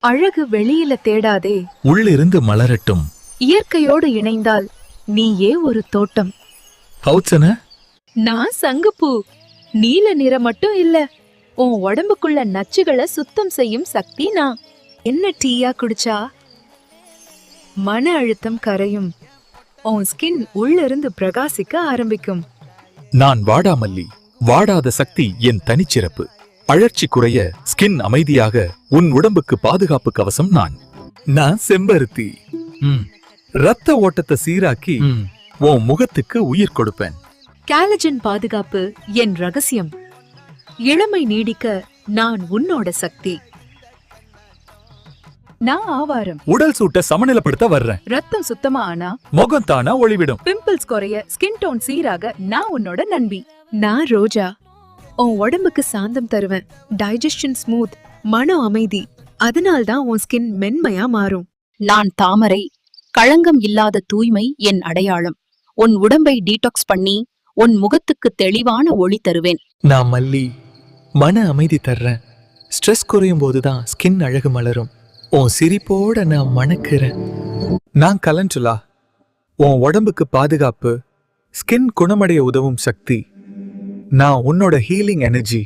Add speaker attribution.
Speaker 1: அழகு வெளியில தேடாதே,
Speaker 2: உள்ளிருந்து மலரட்டும்.
Speaker 1: இயற்கையோடு இணைந்தால் நீயே ஒரு தோட்டம்.
Speaker 2: பௌச்சன
Speaker 1: நான் சங்குப்பூ. நீல நிறம் மட்டும் இல்ல, உன் உடம்புக்குள்ள நச்சுகளை சுத்தம் செய்யும் சக்தி நான். என்ன டீயா குடிச்சா மன அழுத்தம் கரையும், உன் ஸ்கின் உள்ளிருந்து பிரகாசிக்க ஆரம்பிக்கும்.
Speaker 2: நான் வாடாமல்லி. வாடாத சக்தி என் தனிச்சிறப்பு. அழற்சி குறைய, ஸ்கின் அமைதியாக, உன் உடம்புக்கு பாதுகாப்பு கவசம் நான். நான் செம்பருத்தி. ரத்த ஓட்டத்தை சீராக்கி உன் முகத்துக்கு உயிர் கொடுப்பேன்.
Speaker 1: காலஜன் பாதுகாப்பு என் ரகசியம். இளமை நீடிக்க நான் உன்னோட சக்தி. நான் ஆவாரம்.
Speaker 2: உடல் சூட்டை சமநிலைப்படுத்த வர்றேன்.
Speaker 1: ரத்தம் சுத்தமா ஆனா
Speaker 2: முகம் தானா ஒளிவிடும்.
Speaker 1: பிம்பிள்ஸ் குறைய, ஸ்கின் டோன் சீராக நான் உன்னோட நண்பி. நான் ரோஜா. உன் உடம்புக்கு சாந்தம் தருவேன். டைஜஷன் ஸ்மூத், மன அமைதி. அதனால்தான் உன் ஸ்கின் மென்மையா மாறும்.
Speaker 3: நான் தாமரை. களங்கம் இல்லாத தூய்மை என் அடையாளம். உன் உடம்பை டீடாக்ஸ் பண்ணி உன் முகத்துக்கு தெளிவான ஒளி தருவேன்.
Speaker 4: நான் மல்லி. மன அமைதி தர்றேன். ஸ்ட்ரெஸ் குறையும் போதுதான் ஸ்கின் அழகு மலரும். உன் சிரிப்போட நான் மணக்கிறேன். நான் கலஞ்சுலா. உன் உடம்புக்கு பாதுகாப்பு, ஸ்கின் குணமடைய உதவும் சக்தி. நான் உன்னோட ஹீலிங் எனர்ஜி.